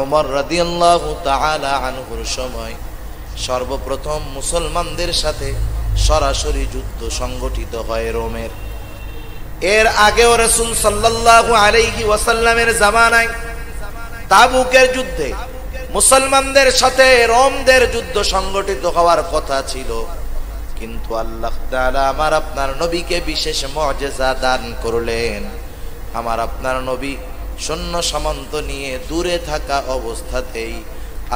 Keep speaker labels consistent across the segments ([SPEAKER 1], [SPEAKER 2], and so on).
[SPEAKER 1] ওমর রাদিয়াল্লাহু তাআলা আনহুর সময় সর্বপ্রথম মুসলমানদের সাথে সরাসরি যুদ্ধ সংগঠিত হয় রোমের। এর আগেও রাসূল সাল্লাল্লাহু আলাইহি ওয়াসাল্লামের জামানায় তাবুকের যুদ্ধে মুসলমানদের সাথে রোমদের যুদ্ধ সংগঠিত হওয়ার কথা ছিল, কিন্তু আল্লাহ তাআলা আমার আপনার নবীকে বিশেষ মুআজিজা দান করলেন। আমার আপনার নবী সৈন্য সামন্ত নিয়ে দূরে থাকা অবস্থাতেই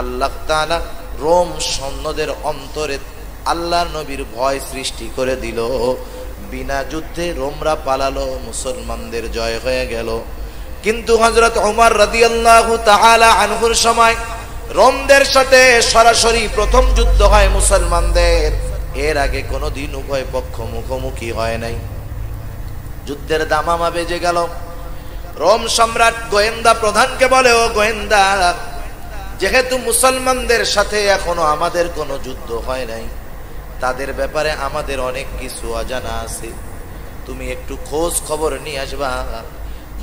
[SPEAKER 1] আল্লাহ তাআলা রোম সৈন্যদের অন্তরে আল্লাহর নবীর ভয় সৃষ্টি করে দিল। বিনা যুদ্ধে রোমরা পালালো, মুসলমানদের জয় হয়ে গেল। কিন্তু হযরত ওমর রাদিয়াল্লাহু তাআলা আনহুর সময় রোমদের সাথে সরাসরি প্রথম যুদ্ধ হয় মুসলমানদের। এর আগে কোনোদিন উভয় পক্ষ মুখোমুখি হয় নাই। যুদ্ধের দামামা বেজে গেল। রোম সম্রাট গোয়েন্দা প্রধানকে বলে, ও গোয়েন্দা, যেহেতু মুসলমানদের সাথে এখনো আমাদের কোনো যুদ্ধ হয় নাই, তাদের ব্যাপারে আমাদের অনেক কিছু অজানা আছে, তুমি একটু খোঁজ খবর নিয়ে আসবা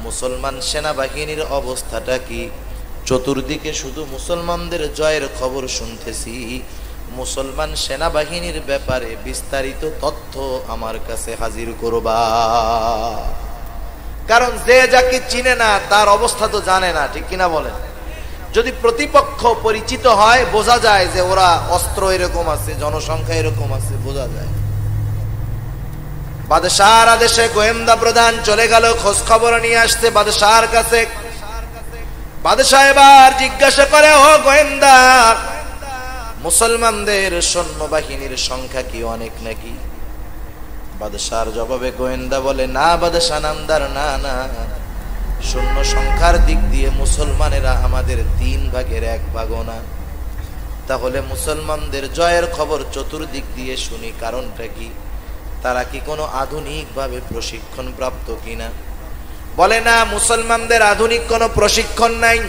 [SPEAKER 1] মুসলমান সেনাবাহিনীর অবস্থাটা কি। চতুর্দিকে শুধু মুসলমানদের জয়ের খবর শুনতেছি, মুসলমান সেনাবাহিনীর ব্যাপারে বিস্তারিত তথ্য আমার কাছে হাজির করবা। কারণ যে যাকে চিনে না তার অবস্থা তো জানে না, ঠিক কিনা বলেন? যদি প্রতিপক্ষ পরিচিত হয় বোঝা যায় যে ওরা অস্ত্র এরকম আছে, জনসংখ্যা এরকম আছে, বোঝা যায়। বাদশাহর আদেশে গোয়েন্দা প্রধান চলে গেল খোঁজ খবর নিয়ে আসতে বাদশাহর কাছে। বাদশাহ এবার জিজ্ঞাসা করে, ও গোয়েন্দা, মুসলমানদের সৈন্যবাহিনীর সংখ্যা কি অনেক নাকি? বাদশাহর জবাবে গোয়েন্দা বলে, না বাদশাহ নামদার, না না, সৈন্য সংখ্যার দিক দিয়ে মুসলমানেরা আমাদের 3 ভাগের 1 ভাগও না। তাহলে মুসলমানদের জয়ের খবর চতুর্দিক দিয়ে শুনি, কারণটা কি? তারা কি কোনো আধুনিক ভাবে প্রশিক্ষণ প্রাপ্ত কিনা? বলে, না, মুসলমানদের আধুনিক কোনো প্রশিক্ষণ নাই।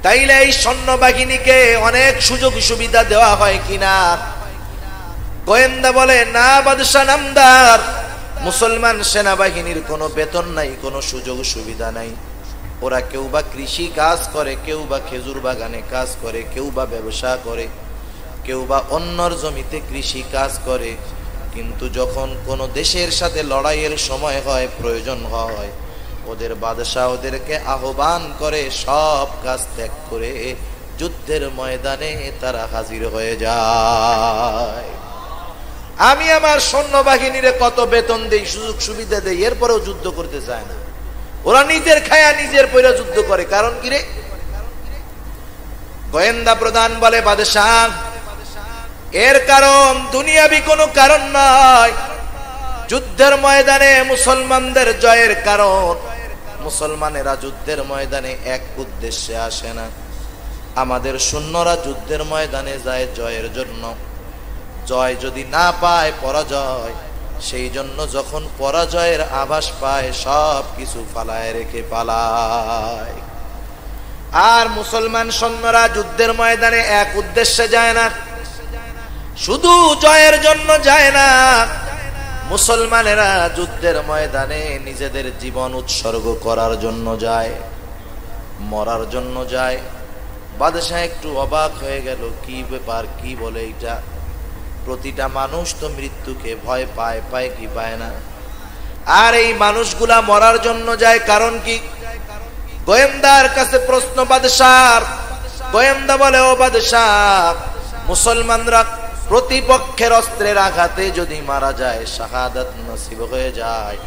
[SPEAKER 1] তাইলে এই সৈন্যবাহিনীকে অনেক সুযোগ সুবিধা দেওয়া হয় কিনা? গোয়েন্দা বলে, না বাদশাহ নামদার, মুসলমান সেনাবাহিনীর কোনো বেতন নাই, কোনো সুযোগ সুবিধা নাই। ওরা কেউ বা কৃষি কাজ করে, কেউ বা খেজুর বাগানে কাজ করে, কেউ বা ব্যবসা করে, কেউ বা অন্যর জমিতে কৃষি কাজ করে। কিন্তু যখন কোনো দেশের সাথে লড়াইয়ের সময় হয়, প্রয়োজন হয়, ওদের বাদশাহ ওদেরকে আহ্বান করে সব কাজ ত্যাগ করে যুদ্ধের ময়দানে তারা হাজির হয়ে যায়। আমি আমার সৈন্যবাহিনীর কত বেতন দেই, সুযোগ সুবিধা দেই, এরপরেও যুদ্ধ করতে চায় না। ওরা নিজের খায়া নিজের পয়রা যুদ্ধ করে, কারণ কি রে? গোয়েন্দা প্রধান বলে, বাদশাহ, এর কারণ দুনিয়াবি কোনো কারণ নয়। যুদ্ধের ময়দানে মুসলমানদের জয়ের কারণ, মুসলমানেরা যুদ্ধের ময়দানে এক উদ্দেশ্যে আসে না। আমাদের সৈন্যরা যুদ্ধের ময়দানে যায় জয়ের জন্য। জয় যদি না পায়, পরাজয়, সেই জন্য যখন পরাজয়ের আভাস পায় সব কিছু ফালায় রেখে পালায়। আর মুসলমান সৈন্যরা যুদ্ধের ময়দানে এক উদ্দেশ্যে যায় না, শুধু জয়ের জন্য যায় না। মুসলমানেরা যুদ্ধের ময়দানে নিজেদের জীবন উৎসর্গ করার জন্য যায়, মরার জন্য যায়। বাদশাহ একটু অবাক হয়ে গেল, কি ব্যাপার, কি বলে এটা? প্রতিটা মানুষ তো মৃত্যুকে ভয় পায়, পায় কি পায় না? আর এই মানুষগুলা মরার জন্য যায়, কারণ কি? গোয়েন্দার কাছে প্রশ্ন বাদশাহ। গোয়েন্দা বলে, ও বাদশাহ, মুসলমানরা প্রতিপক্ষের অস্ত্রের আঘাতে যদি মারা যায়, শাহাদাত নসিব হয়ে যায়।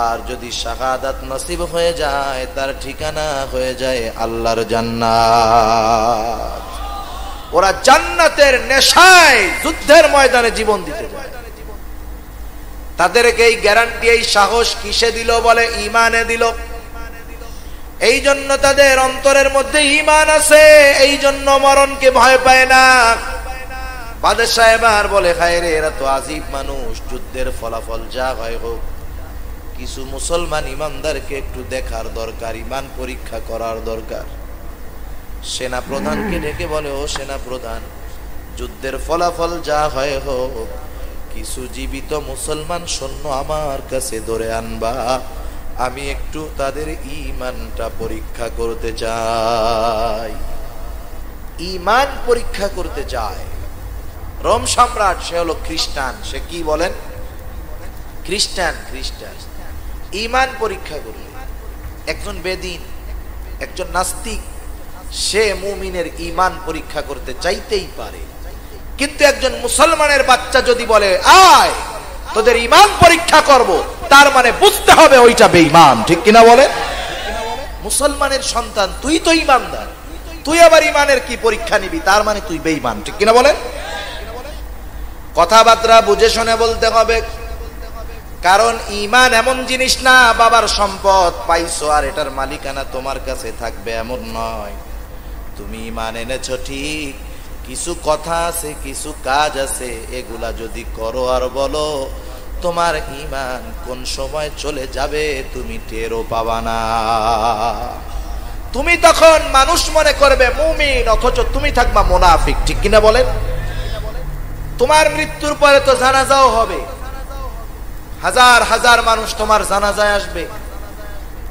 [SPEAKER 1] আর যদি শাহাদাত নসিব হয়ে যায়, তার ঠিকানা হয়ে যায় আল্লাহর জান্নাত। ওরা জান্নাতের নেশায় যুদ্ধের ময়দানে জীবন দিতে যায়। তাদেরকে এই গ্যারান্টি, এই সাহস কিসে দিল? বলে, ঈমানে দিল। এই জন্য তাদের অন্তরের মধ্যে ঈমান আছে, এই জন্য মরণকে ভয় পায় না। বাদশাহ এবার বলে, হায় রে, এরা তো আজীব মানুষ। যুদ্ধের ফলাফল যা হয় হোক, কিছু মুসলমান ইমানদারকে একটু দেখার দরকার, ঈমান পরীক্ষা করার দরকার। সেনা প্রধানকে ডেকে বলে, ও সেনা প্রধান, যুদ্ধের ফলাফল যা হয় হোক, কিছু জীবিত মুসলমান সৈন্য আমার কাছে ধরে আনবা। আমি একটু তাদের ঈমানটা পরীক্ষা করতে চাই। ঈমান পরীক্ষা করতে চায়। রোম সম্রাট, সে হলো খ্রিস্টান। সে কি বলেন? খ্রিস্টান। ঈমান পরীক্ষা করবে। একজন বেদিন, একজন নাস্তিক, সে মুমিনের ঈমান পরীক্ষা করতে চাইতেই পারে, কিন্তু একজন মুসলমানের বাচ্চা যদি বলে আয় তোদের ঈমান পরীক্ষা করব, তার মানে বুঝতে হবে ওইটা বেঈমান। ঠিক কিনা বলে? মুসলমানের সন্তান, তুই তো ঈমানদার, তুই আবার ঈমানের কি পরীক্ষা নিবি? তার মানে তুই বেঈমান। ঠিক কিনা বলেন? কথাবার্তা বুঝে শুনে বলতে হবে, কারণ ঈমান এমন জিনিস না বাবার সম্পদ পাইছো আর এটার মালিকানা তোমার কাছে থাকবে, এমন নয়। তুমি ঈমান এনেছো ঠিক, কিছু কথা আছে, কিছু কাজ আছে, এগুলা যদি করো আর বলো, তোমার ঈমান কোন সময় চলে যাবে তুমি টেরও পাবা না। তুমি তখন মানুষ মনে করবে মুমিন, অথচ তুমি থাকবা মুনাফিক। ঠিক কিনা বলেন? তোমার মৃত্যুর পরে তো জানাজাও হবে, হাজার হাজার মানুষ তোমার জানাজায় আসবে,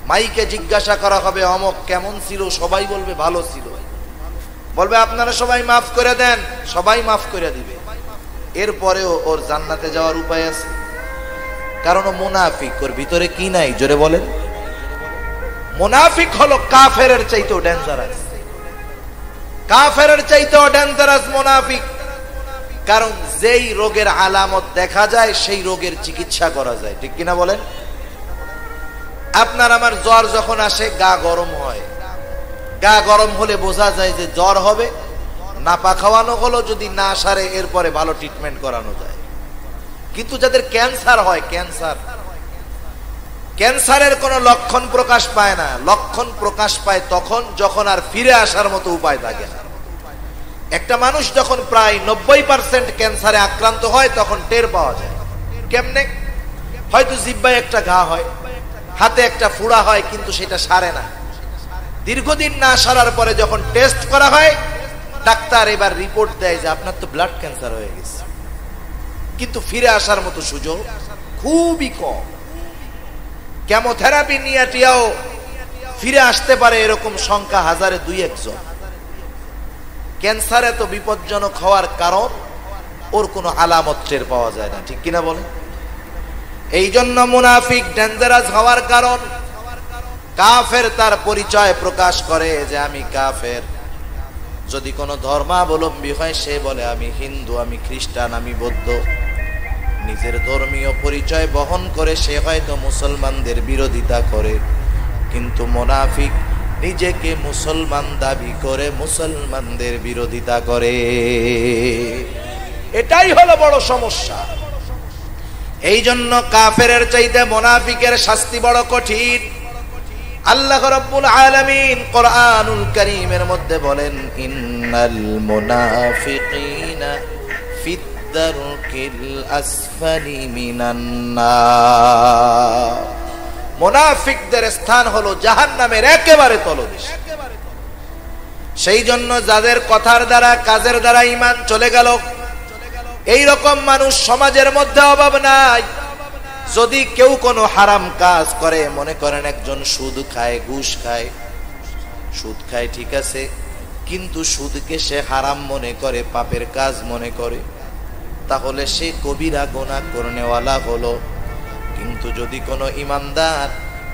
[SPEAKER 1] মাইকে জিজ্ঞাসা করা হবে অমুক কেমন ছিল, সবাই বলবে ভালো ছিল, বলবে আপনারা সবাই মাফ করে দেন, সবাই মাফ করে দিবে। এরপরেও ওর জান্নাতে যাওয়ার উপায় আছে? কারণ ও মুনাফিক। ওর ভিতরে কি নাই জোরে বলেন? মুনাফিক হলো কাফেরের চাইতেও ডেঞ্জারাস, কাফেরের চাইতেও ডেঞ্জারাস মুনাফিক। কারণ যেই রোগের আলামত দেখা যায় সেই রোগের চিকিৎসা করা যায়। ঠিক কিনা বলেন? আপনার আমার জ্বর যখন আসে গা গরম হয়, গা গরম হলে বোঝা যায় যে জ্বর হবে, নাপা খাওয়ানো হলো, যদি না সারে এরপরে ভালো ট্রিটমেন্ট করানো যায়। কিন্তু যাদের ক্যান্সার হয়, ক্যান্সারের কোনো লক্ষণ প্রকাশ পায় না। লক্ষণ প্রকাশ পায় তখন যখন আর ফিরে আসার মতো উপায় থাকে না। একটা মানুষ যখন প্রায় 90% ক্যান্সারে আক্রান্ত হয় তখন টের পাওয়া যায়। কেমনে? হয়তো জিহ্বায় একটা ঘা হয়, হাতে একটা ফোড়া হয়, কিন্তু সেটা সারে না। দীর্ঘদিন না সারার পরে যখন টেস্ট করা হয়, ডাক্তার এবার রিপোর্ট দেয় যে আপনার তো ব্লাড ক্যান্সার হয়ে গেছে, কিন্তু ফিরে আসার মতো সুযোগ খুবই কম। কেমোথেরাপি নিয়াটিয়াও ফিরে আসতে পারে এরকম সংখ্যা হাজারে 2-1 জন। ক্যান্সার এত বিপজ্জনক হওয়ার কারণ ওর কোনো আলামত টের পাওয়া যায় না। ঠিক কিনা বলে? এই জন্য মুনাফিক ডেঞ্জারাস হওয়ার কারণ, কাফের তার পরিচয় প্রকাশ করে যে আমি কাফের। যদি কোনো ধর্মাবলম্বী হয় সে বলে আমি হিন্দু, আমি খ্রিস্টান, আমি বৌদ্ধ। নিজের ধর্মীয় পরিচয় বহন করে সে হয়তো মুসলমানদের বিরোধিতা করে, কিন্তু মুনাফিক নিজেকে মুসলমান দাবি করে মুসলমানদের বিরোধিতা করে। এটাই হলো বড় সমস্যা। এই জন্য কাফেরের চাইতে মুনাফিকের শাস্তি বড় কঠিন। আল্লাহ রাব্বুল আলামিন কোরআনুল কারীমের মধ্যে বলেন, ইন্নাল মুনাফিকিনা ফিদ দারকিল আসফালি মিনান নার। মুনাফিকদের স্থান হলো জাহান্নামের একেবারে তলদেশে। সেই জন্য যাদের কথার দ্বারা কাজের দ্বারা ঈমান চলে গেল, এই রকম মানুষ সমাজের মধ্যে অভাব নাই। যদি কেউ কোনো হারাম কাজ করে, মনে করেন একজন সুদ খায়, ঘুষ খায়, সুদ খায় ঠিক আছে, কিন্তু সুদকে সে হারাম মনে করে, পাপের কাজ মনে করে, তাহলে সে কবিরা গুনাহ করনেওয়ালা হলো। কিন্তু যদি কোনো ইমানদার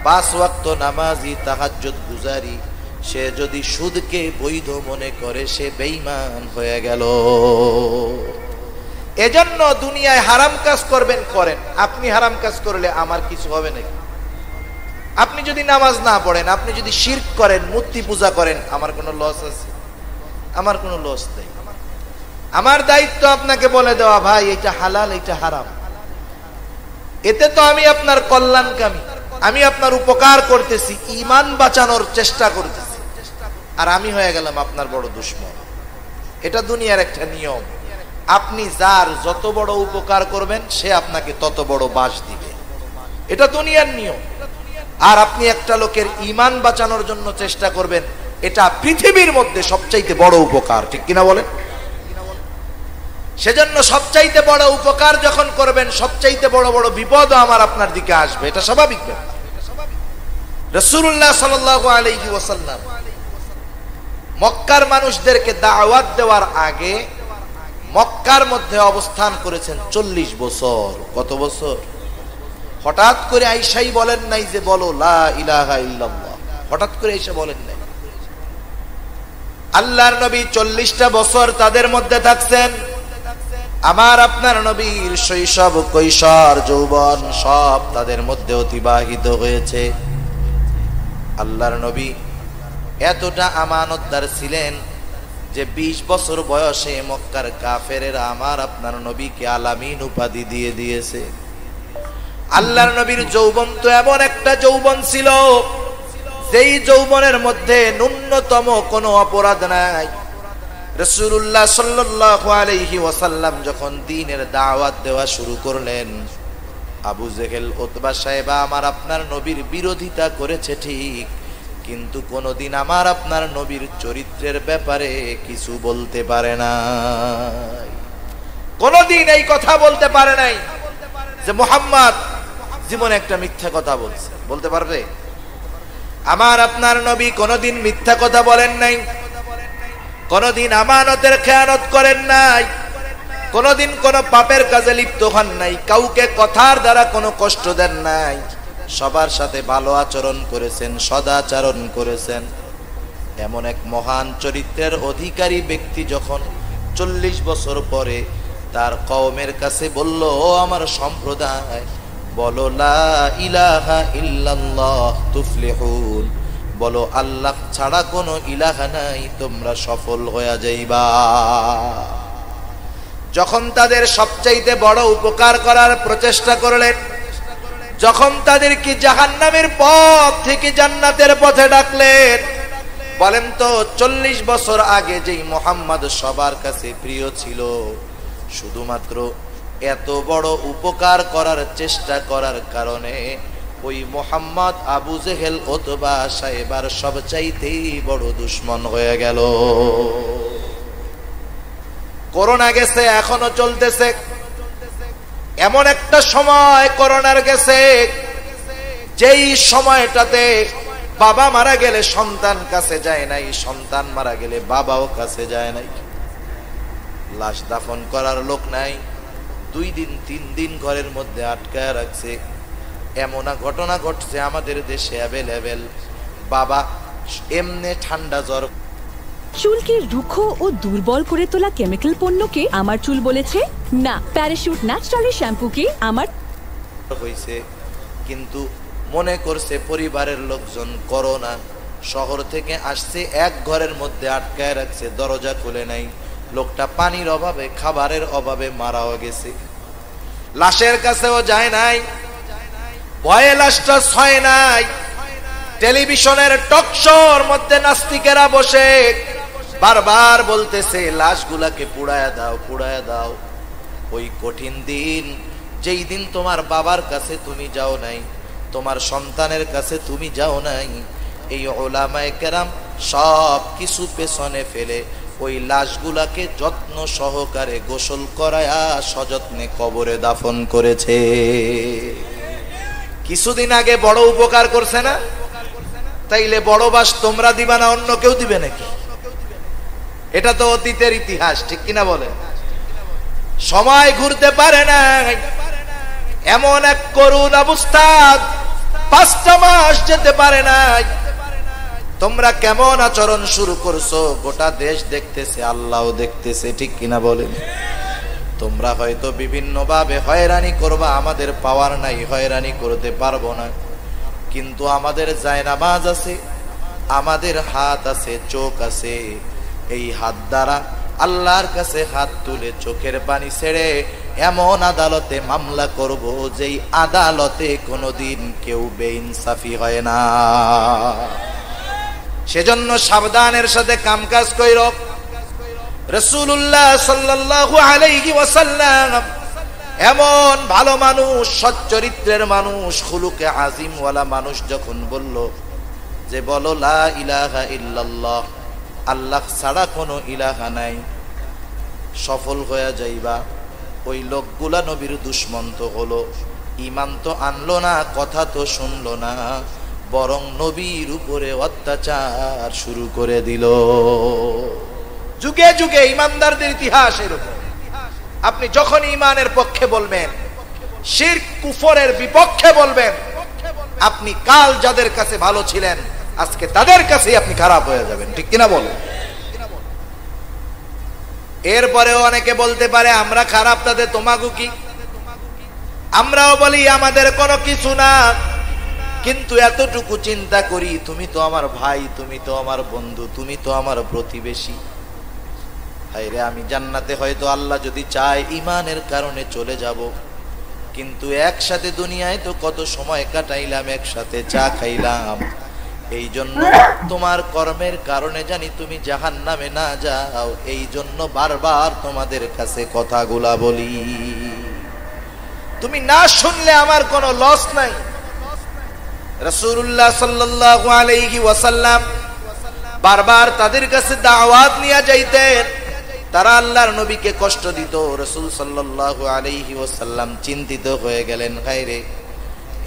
[SPEAKER 1] 5 ওয়াক্ত নামাজি, তাহাজ্জুদ গুজারি, সে যদি সুদকে বৈধ মনে করে, সে বেঈমান হয়ে গেল। এজন্য দুনিয়ায় হারাম কাজ করবেন, করেন। আপনি হারাম কাজ করলে আমার কিছু হবে নাকি? আপনি যদি নামাজ না পড়েন, আপনি যদি শিরক করেন, মূর্তি পূজা করেন, আমার কোনো লস আছে? আমার কোনো লস নেই। আমার দায়িত্ব আপনাকে বলে দেওয়া, ভাই এটা হালাল, এটা হারাম। এতে তো আমি আপনার কল্যাণকামী, আমি আপনার উপকার করতেছি, ঈমান বাঁচানোর চেষ্টা করতেছি, আর আমি হয়ে গেলাম আপনার বড় দুশমন। এটা দুনিয়ার একটা নিয়ম। আপনি যার যত বড় উপকার করবেন, সে আপনাকে তত বড় বাস দিবে। এটা দুনিয়ার নিয়ম। আর আপনি একটা লোকের ঈমান বাঁচানোর জন্য চেষ্টা করবেন, এটা পৃথিবীর মধ্যে সবচাইতে বড় উপকার। ঠিক কিনা বলেন? সেজন্য সবচাইতে বড় উপকার যখন করবেন, সবচাইতে বড় বড় বিপদও আমার আপনার দিকে আসবে। এটা স্বাভাবিক ব্যাপার। রাসূলুল্লাহ সাল্লাল্লাহু আলাইহি ওয়াসাল্লাম মক্কার মানুষদেরকে দাওয়াত দেওয়ার আগে মক্কার মধ্যে অবস্থান করেছেন 40 বছর। কত বছর? হঠাৎ করে আইসাই বলেন নাই যে বলো লা ইলাহা ইল্লাল্লাহ, হঠাৎ করে এসে বলেন নাই। আল্লাহর নবী 40টা বছর তাদের মধ্যে থাকছেন। আমার আপনার নবীর শৈশব, কৈশোর, যৌবন সব তাদের মধ্যে অতিবাহিত হয়েছে। আল্লাহর নবী এতটা আমানতদার ছিলেন যে 20 বছর বয়সে মক্কার কাফেরেরা আমার আপনার নবীকে আলামিন উপাধি দিয়ে দিয়েছে। আল্লাহর নবীর যৌবন তো এমন একটা যৌবন ছিল যেই যৌবনের মধ্যে ন্যূনতম কোনো অপরাধ নাই। রাসূলুল্লাহ সাল্লাল্লাহু আলাইহি ওয়াসাল্লাম যখন দ্বীনের দাওয়াত দেওয়া শুরু করলেন, আবু জেহেল, উতবা সাহেবা আমার আপনার নবীর বিরোধিতা করেছে ঠিক, কিন্তু কোনদিন আমার আপনার নবীর চরিত্রের ব্যাপারে কিছু বলতে পারে নাই। কোনদিন এই কথা বলতে পারে নাই যে মুহাম্মদ জীবনে একটা মিথ্যা কথা বলছে। বলতে পারবে? আমার আপনার নবী কোনদিন মিথ্যা কথা বলেন নাই, কোনদিন আমানতের খেয়ানত করেন নাই, কোনদিন কোন পাপের কাজে লিপ্ত হন নাই, কাউকে কথার দ্বারা কোনো কষ্ট দেন নাই, সবার সাথে ভালো আচরণ করেছেন, সদাচরণ করেছেন। এমন এক মহান চরিত্রের অধিকারী ব্যক্তি যখন 40 বছর পরে তার কওমের কাছে বলল, ও আমার সম্প্রদায়, বলো লা ইলাহা ইল্লাল্লাহ তুফলিহুন, বলো আল্লাহ ছাড়া কোনো ইলাহা নাই, তোমরা সফল হয়ে যাইবা। যখন তাদের সবচাইতে বড় উপকার করার প্রচেষ্টা করলেন, যখন তাদেরকে জাহান্নামের পথ থেকে জান্নাতের পথে ডাকলেন, বলেন তো 40 বছর আগে যেই মুহাম্মদ সবার কাছে প্রিয় ছিল, শুধুমাত্র এত বড় উপকার করার চেষ্টা করার কারণে ওই মুহাম্মদ আবু জেহেল উতবা সাহেবার সবচাইতেই বড় দুশমন হয়ে গেল। করোনা গেছে, এখনো চলতেছে। এমন একটা সময় করোনার গেছে যেই সময়টাতে বাবা মারা গেলে সন্তান কাছে যায় নাই, সন্তান মারা গেলে বাবাও কাছে যায় নাই, লাশ দাফন করার লোক নাই, 2 দিন 3 দিন ঘরের মধ্যে আটকায় রাখছে। এমন ঘটনা ঘটছে আমাদের দেশে অ্যাভেলেবেল। বাবা এমনি ঠান্ডা জ্বর।
[SPEAKER 2] চুলকে রুক্ষ ও দুর্বল করে তোলা কেমিক্যাল পণ্যকে আমার চুল বলেছে না, প্যারাশুট ন্যাচারাল শ্যাম্পুকে আমার
[SPEAKER 1] হয়েছে, কিন্তু মনে করছে পরিবারের লোকজন করোনা শহর থেকে আসছে, এক ঘরের মধ্যে আটকায় রাখছে, দরজা খুলে নাই। লোকটা পানির অভাবে, খাবারের অভাবে মারাও গেছে। লাশের কাছেও যায় নাই, ভয়ে লাশটা ছয় নাই। টেলিভিশনের টকশোর মধ্যে নাস্তিকেরা বসে বারবার বলতেছে লাশগুলাকে পুড়ায়া দাও, পুড়ায়া দাও। ওই কঠিন দিন, যেই দিন তোমার বাবার কাছে তুমি যাও নাই, তোমার সন্তানের কাছে তুমি যাও নাই, এই উলামায়ে কেরাম সব কিছু পেছনে ফেলে ওই লাশগুলাকে যত্ন সহকারে গোসল করায়া সযত্নে কবরে দাফন করেছে। কিছুদিন আগে বড় উপকার করছে না? তাইলে বড় বাস তোমরা দিবা না, অন্য কেউ দিবে নাকি? এটা তো অতীতের ইতিহাস, ঠিক কিনা বলেন? সময় ঘুরতে পারে না, এমন এক করুণ অবস্থা, 5টা মাস যেতে পারে না। তোমরা কেমন আচরণ শুরু করছো গোটা দেশ দেখতেছে, আল্লাহও দেখতেছে, ঠিক কিনা বলেন? তোমরা হয়তো বিভিন্ন ভাবে হয়রানি করবা, আমাদের পাওয়ার নাই, হয়রানি করতে পারবো না, কিন্তু আমাদের জায়নামাজ আছে, আমাদের হাত আছে, চোখ আছে। এই হাত দ্বারা আল্লাহর কাছে হাত তুলে চোখের পানি ছেড়ে এমন আদালতে মামলা করব যেই আদালতে কোনোদিন কেউ বেইনসাফি হয় না। সেজন্য সাবধানের সাথে কামকাজ কইর। রাসূলুল্লাহ সাল্লাল্লাহু আলাইহি ওয়াসাল্লাম এমন ভালো মানুষ, সৎ চরিত্রের মানুষ, খুলুকে আজিমওয়ালা মানুষ যখন বলল যে বলো লা ইলাহা ইল্লাল্লাহ, আল্লাহ ছাড়া কোনো ইলাহা নাই, সফল হয়ে যাইবা। ওই লোকগুলা নবীর দুশমন তো হলো, ঈমান তো আনলো না, কথা তো শুনলো না, বরং নবীর উপরে অত্যাচার শুরু করে দিল। যুগে যুগে ইমানদারদের ইতিহাস এরকম। আপনি যখন ইমানের পক্ষে বলবেন, শিরক কুফরের বিপক্ষে বলবেন, আপনি কাল যাদের কাছে ভালো ছিলেন আজকে তাদের কাছেই আপনি খারাপ হয়ে যাবেন, ঠিক কিনা বলেন? এরপরেও অনেকে বলতে পারে আমরা খারাপ, তাদের তোমাগু কি? আমরাও বলি আমাদের কোনো কিছু না, কিন্তু এতটুকু চিন্তা করি তুমি তো আমার ভাই, তুমি তো আমার বন্ধু, তুমি তো আমার প্রতিবেশী। হায়রে, আমি জান্নাতে হয়তো আল্লাহ যদি চায় ঈমানের কারণে চলে যাব, কিন্তু একসাথে দুনিয়ায় তো কত সময় কাটাইলাম, একসাথে চা খাইলাম, এই জন্য তোমার কর্মের কারণে জানি তুমি জাহান্নামে না যাও, এই জন্য বারবার তোমাদের কাছে কথাগুলা বলি। তুমি না শুনলে আমার কোনো লস নাই। রাসূলুল্লাহ সাল্লাল্লাহু আলাইহি ওয়াসাল্লাম বারবার তাদের কাছে দাওয়াত নিয়ে যাইতেন, তারা আল্লাহর নবীকে কষ্ট দিত। রাসূল সাল্লাল্লাহু আলাইহি ওয়াসাল্লাম চিন্তিত হয়ে গেলেন, হায়রে,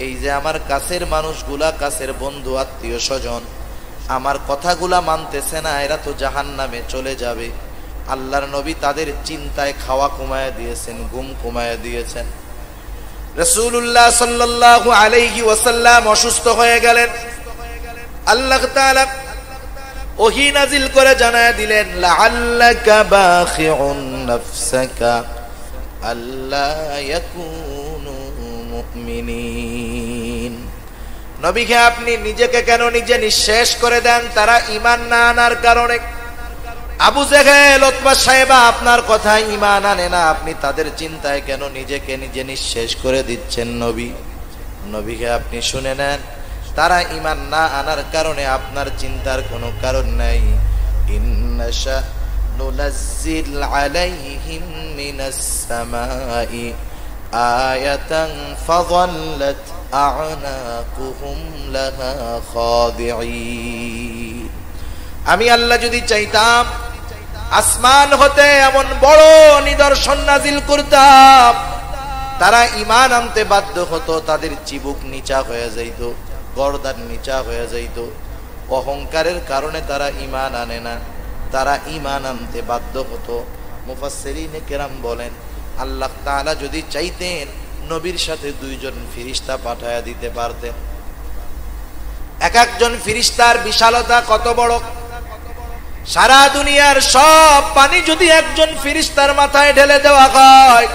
[SPEAKER 1] এই যে আমার কাছের মানুষগুলা, কাছের বন্ধু আত্মীয় স্বজন আমার কথাগুলা মানতেছে না, এরা তো জাহান্নামে চলে যাবে। আল্লাহর নবী তাদের চিন্তায় খাওয়া কমায় দিয়েছেন, ঘুম কমায় দিয়েছেন। রাসূলুল্লাহ সাল্লাল্লাহু আলাইহি ওয়াসাল্লাম অসুস্থ হয়ে গেলেন। আল্লাহ তাআলা ওহী নাজিল করে জানায় দিলেন, লাআল্লাকা বাখিউন নাফসাকা আল্লা ইয়াকুনু মুমিনিন। নবীকে আপনি নিজেকে কেন নিজে নিঃশেষ করে দেন তারা ঈমান না আনার কারণে? আবু জেহেল, উতবা সাহেবা আপনার কথায় ঈমান আনে না, আপনি তাদের চিন্তায় কেন নিজেকে নিজে নিঃশেষ করে দিচ্ছেন? নবীকে আপনি শুনে নেন, তারা ঈমান না আনার কারণে আপনার চিন্তার কোনো কারণ নাই। ইন্নাশা নুনাজ্জিল আলাইহিম মিনাস সামাই আয়াতান ফাযাল্লাত আ'নাকুহুম লাহা খাদিঈন। আমি আল্লাহ যদি চাইতাম আসমান হতে এমন বড় নিদর্শন নাজিল করতাম, তারা ঈমান আনতে বাধ্য হতো, তাদের চিবুক নিচা হয়ে যাইত, গর্দান নিচা হয়ে যাইত। অহংকারের কারণে তারা ঈমান আনে না, তারা ঈমান আনতে বাধ্য হতো। মুফাসসিরিনে কেরাম বলেন, আল্লাহ তাআলা যদি চাইতেন নবীর সাথে দুইজন ফেরেশতা পাঠায়া দিতে পারতেন। এক একজন ফেরেশতার বিশালতা কত বড়! সারা দুনিয়ার সব পানি যদি একজন ফেরেশতার মাথায় ঢেলে দেওয়া হয়,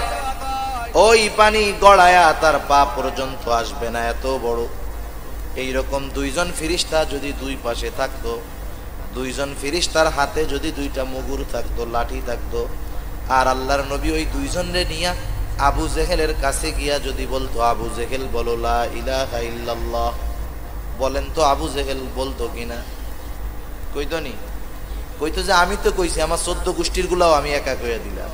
[SPEAKER 1] ওই পানি গড়ায়া তার পা পর্যন্ত আসবে না, এত বড়। এইরকম দুইজন ফেরেশতা যদি দুই পাশে থাকতো, দুইজন ফেরেশতার হাতে যদি দুইটা মুগুর থাকতো, লাঠি থাকতো, আর আল্লাহর নবী ওই দুইজনরে নিয়া আবু জেহেলের কাছে গিয়া যদি বলতো, আবু জেহেল বলো লা ইলাহা ইল্লাল্লাহ, বলেন তো আবু জেহেল বলতো কিনা? কইতো নি? কইতো যে আমি তো কইছি, আমার 14 গোষ্ঠীর গুলাও আমি একা কইয়া দিলাম।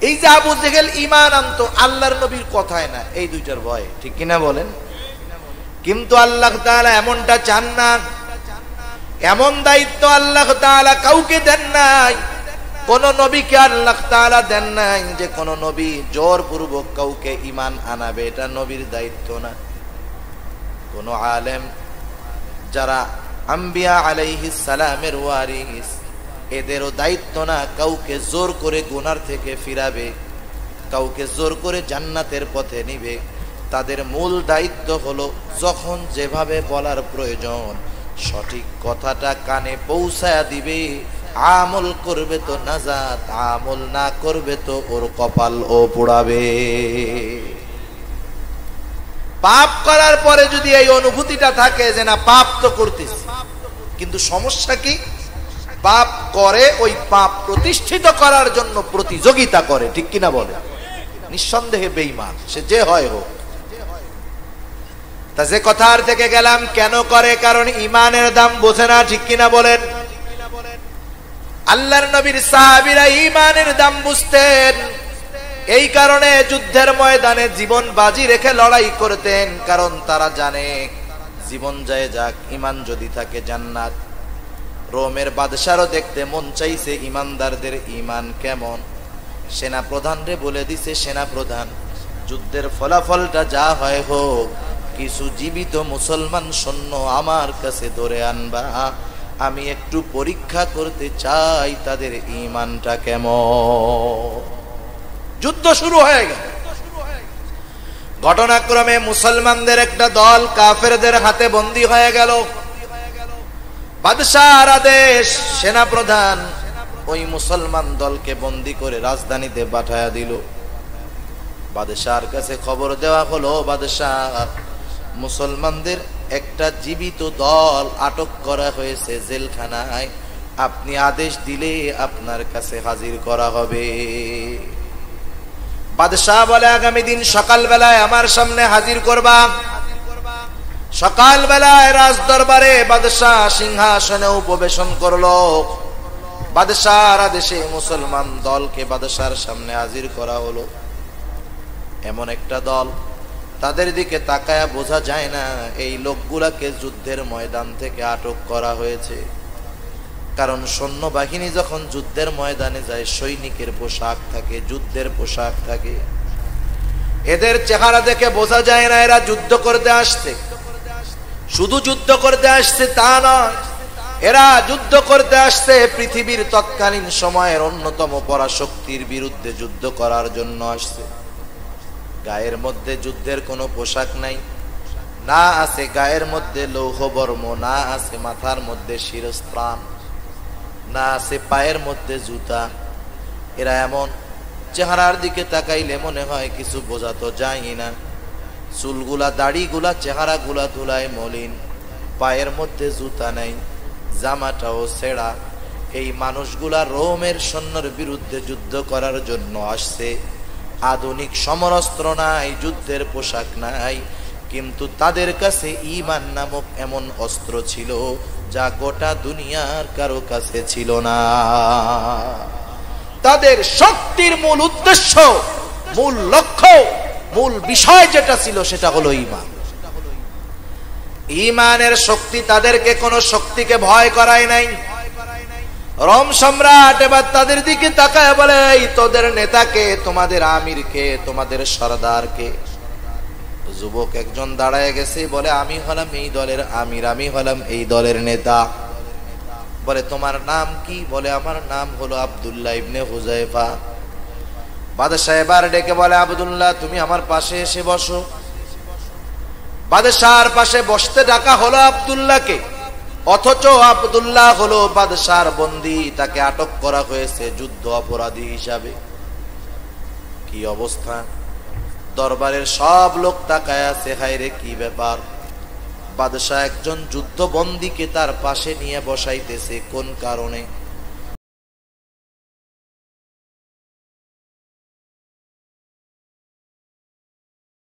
[SPEAKER 1] এই যে আবু জেহেল ঈমান আনতো আল্লাহর নবীর কথায় না, এই দুইটার ভয়, ঠিক কিনা বলেন? কিন্তু আল্লাহ তাআলা এমনটা চান না, এমন দায়িত্ব আল্লাহ তাআলা কাউকে দেন নাই। কোন নবীকে আল্লাহ তাআলা দেন নাই যে কোন নবী জোরপূর্বক কাউকে ঈমান আনাবে, এটা নবীর দায়িত্ব না। কোন আলেম যারা আম্বিয়া আলাইহিস সালামের ওয়ারিস, এদেরও দায়িত্ব না কাউকে জোর করে গুনার থেকে ফিরাবে, কাউকে জোর করে জান্নাতের পথে নিবে। তাদের মূল দায়িত্ব হলো যখন যেভাবে বলার প্রয়োজন সঠিক কথাটা কানে পৌঁছায়া দিবে। আমল করবে তো নাজাত, আমল না করবে তো ওর কপাল ও পোড়াবে। পাপ করার পরে যদি এই অনুভূতিটা থাকে যে না পাপ তো করতেছি, কিন্তু সমস্যা কি? পাপ করে ওই পাপ প্রতিষ্ঠিত করার জন্য প্রতিযোগিতা করে, ঠিক কিনা বলে? নিঃসন্দেহে বেঈমান সে যে হয় হোক। তা যে কথার থেকে গেলাম, কেন করে? কারণ ঈমানের দাম বোঝে না, ঠিক কিনা বলেন? আল্লাহর নবীর সাহাবীরা ঈমানের দাম বুঝতেন, এই কারণে যুদ্ধের ময়দানে জীবন বাজি রেখে লড়াই করতেন, কারণ তারা জানে জীবন যায় যাক, ঈমান যদি থাকে জান্নাত। রোমের বাদশারও দেখতে মন চাইছে ঈমানদারদের ঈমান কেমন। সেনা প্রধান রে বলে দিছে, সেনা প্রধান যুদ্ধের ফলাফলটা যা হয় হোক, কিছু জীবিত মুসলমান সৈন্য আমার কাছে ধরে আনবা, আমি একটু পরীক্ষা করতে চাই তাদের ঈমানটা কেমন। যুদ্ধ শুরু হয়ে গেল। ঘটনাক্রমে মুসলমানদের একটা দল কাফেরদের হাতে বন্দী হয়ে গেল। বাদশাহর আদেশ, সেনাপ্রধান ওই মুসলমান দলকে বন্দী করে রাজধানীতে পাঠায়া দিল। বাদশাহর কাছে খবর দেওয়া হলো, বাদশাহ, মুসলমানদের একটা জীবিত দল আটক করা হয়েছে জেলখানায়, আপনি আদেশ দিলে আপনার কাছে হাজির করা হবে। বাদশাহ বলে, আগামী দিন সকালবেলায় আমার সামনে হাজির করবা। সকালবেলায় রাজ দরবারে বাদশাহ সিংহাসনে উপবেশন করলো। বাদশাহর আদেশে মুসলমান দলকে বাদশাহর সামনে হাজির করা হলো। এমন একটা দল, তাদের দিকে তাকায়া বোঝা যায় না এই লোকগুলাকে যুদ্ধের ময়দান থেকে আটক করা হয়েছে। কারণ সৈন্যবাহিনী যখন যুদ্ধের ময়দানে যায় সৈনিকের পোশাক থাকে, যুদ্ধের পোশাক থাকে। এদের চেহারা দেখে বোঝা যায় না এরা যুদ্ধ করতে আসছে। শুধু যুদ্ধ করতে আসছে তা নয়, এরা যুদ্ধ করতে আসছে পৃথিবীর তৎকালীন সময়ের অন্যতম পরাশক্তির বিরুদ্ধে যুদ্ধ করার জন্য আসছে। গায়ের মধ্যে যুদ্ধের কোনো পোশাক নাই, না আছে গায়ের মধ্যে লৌহবর্ম, না আছে মাথার মধ্যে শিরস্ত্রাণ, না আছে পায়ের মধ্যে জুতা। এরা এমন, চেহারার দিকে তাকাইলে মনে হয় কিছু বোঝা তো যায় না। চুলগুলা, দাড়িগুলা, চেহারাগুলা ধুলায় মলিন, পায়ের মধ্যে জুতা নাই, জামাটাও ছেঁড়া। এই মানুষগুলা রোমের সৈন্যের বিরুদ্ধে যুদ্ধ করার জন্য আসছে। আধুনিক সমরাস্ত্র নাই, যুদ্ধের পোশাক নাই, কিন্তু তাদের কাছে ঈমান নামক এমন অস্ত্র ছিল যা গোটা দুনিয়ার কারো কাছে ছিল না। তাদের শক্তির মূল উদ্দেশ্য, মূল লক্ষ্য, মূল বিষয় যেটা ছিল সেটা হলো ঈমান। ঈমানের শক্তি তাদেরকে কোনো শক্তিকে ভয় করায় নাই। রোম সম্রাট এবার তাদের দিকে তাকায় বলে, এই তোদের নেতাকে, তোমাদের আমিরকে, তোমাদের সরদারকে। যুবক একজন দাঁড়ায় গেছে, বলে, আমি হলাম এই দলের আমির, আমি হলাম এই দলের নেতা। বলে, তোমার নাম কি? বলে, আমার নাম হলো আব্দুল্লাহ ইবনে হুযায়ফা। বাদশাহ এবার ডেকে বলে, আব্দুল্লাহ, তুমি আমার পাশে এসে বসো। বাদশাহর পাশে বসতে ডাকা হলো আব্দুল্লাহকে, অথচ আব্দুল্লাহ হলো বাদশাহর বন্দী, তাকে আটক করা হয়েছে যুদ্ধ অপরাধী হিসাবে। কি অবস্থা! দরবারের সব লোক তাকায় আছে, হায়রে কি ব্যাপার! বাদশাহ একজন যুদ্ধবন্দীকে তার পাশে নিয়ে বসাইতেছে কোন কারণে?